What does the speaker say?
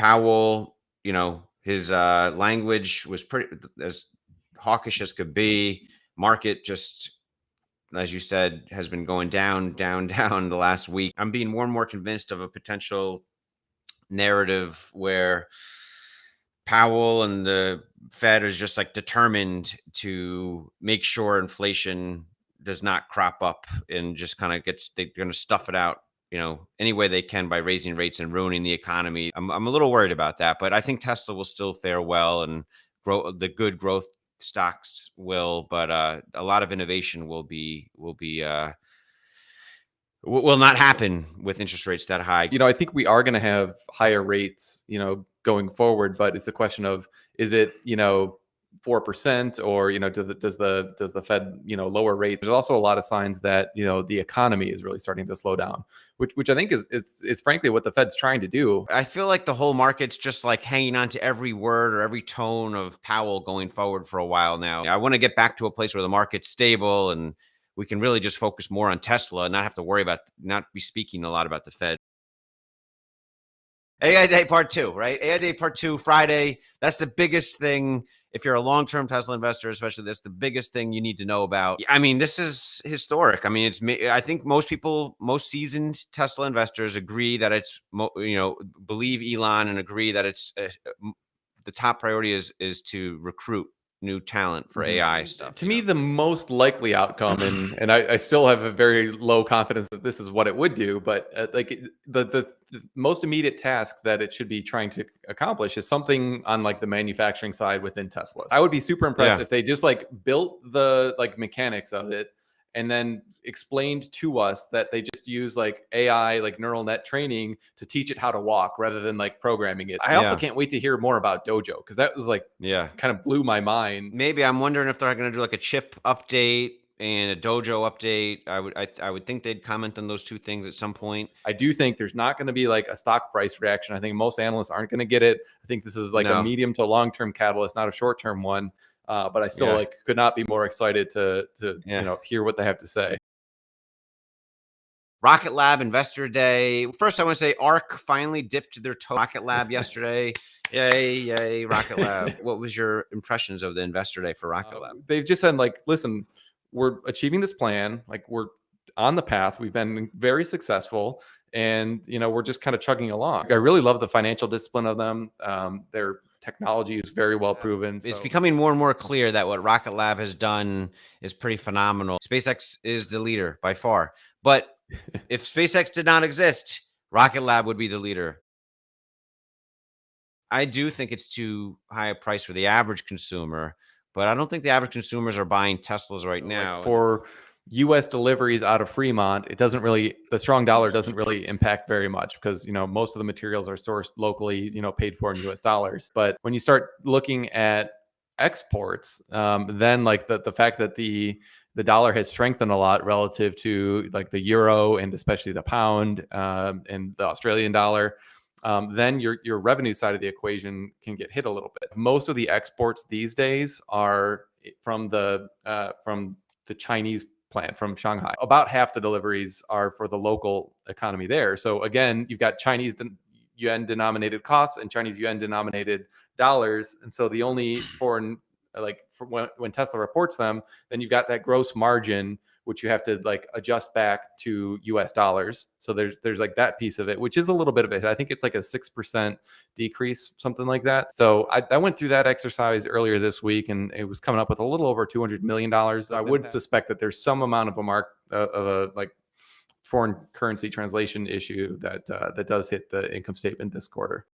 Powell, his language was pretty as hawkish as could be. Market just, as you said, has been going down, down, down the last week. I'm being more and more convinced of a potential narrative where Powell and the Fed is just like determined to make sure inflation does not crop up and just kind of they're going to stuff it out, any way they can by raising rates and ruining the economy. I'm a little worried about that, but I think Tesla will still fare well and grow. The good growth stocks will, but a lot of innovation will not happen with interest rates that high. I think we are going to have higher rates, going forward, but it's a question of, is it, 4%, or, does the Fed, lower rates? There's also a lot of signs that, the economy is really starting to slow down, which I think is frankly what the Fed's trying to do. I feel like the whole market's just like hanging on to every word or every tone of Powell going forward for a while now. I want to get back to a place where the market's stable and we can really just focus more on Tesla and not have to worry about, not be speaking a lot about the Fed. AI Day Part 2, right? AI Day Part 2, Friday. That's the biggest thing. If you're a long-term Tesla investor, especially, that's the biggest thing you need to know about. I mean, this is historic. I mean, I think most seasoned Tesla investors agree that believe Elon and agree that it's the top priority is to recruit new talent for AI stuff. To me, the most likely outcome, and I still have a very low confidence that this is what it would do, but the most immediate task that it should be trying to accomplish is something on like the manufacturing side within Tesla. I would be super impressed if they just like built the like mechanics of it and then explained to us that they just use like AI, like neural net training to teach it how to walk rather than like programming it. I also can't wait to hear more about Dojo, because that was like, kind of blew my mind. Maybe I'm wondering if they're going to do like a chip update and a Dojo update. I would think they'd comment on those two things at some point. I do think there's not going to be like a stock price reaction. I think most analysts aren't going to get it. I think this is like a medium to long-term catalyst, not a short-term one. But I still could not be more excited to hear what they have to say. Rocket Lab Investor Day. First, I want to say ARK finally dipped their toe. Rocket Lab yesterday. Yay, Rocket Lab. What was your impressions of the Investor Day for Rocket Lab? They've just said like, listen, we're achieving this plan. Like, we're on the path. We've been very successful, and we're just kind of chugging along. I really love the financial discipline of them. Their technology is very well proven. It's becoming more and more clear that what Rocket Lab has done is pretty phenomenal. SpaceX is the leader by far, but if SpaceX did not exist, Rocket Lab would be the leader. I do think it's too high a price for the average consumer, but I don't think the average consumers are buying Teslas right now. Like for U.S. deliveries out of Fremont, the strong dollar doesn't really impact very much, because most of the materials are sourced locally, paid for in U.S. dollars. But when you start looking at exports, then like the fact that the dollar has strengthened a lot relative to like the euro and especially the pound and the Australian dollar, then your revenue side of the equation can get hit a little bit. Most of the exports these days are from the Chinese plant from Shanghai. About half the deliveries are for the local economy there. So again, you've got Chinese yuan denominated costs and Chinese yuan denominated dollars. And so the only foreign, like when Tesla reports them, then you've got that gross margin, which you have to like adjust back to US dollars. So there's like that piece of it, which is a little bit of it. I think it's like a 6% decrease, something like that. So I went through that exercise earlier this week, and it was coming up with a little over $200 million. I would suspect that there's some amount of a like foreign currency translation issue that does hit the income statement this quarter.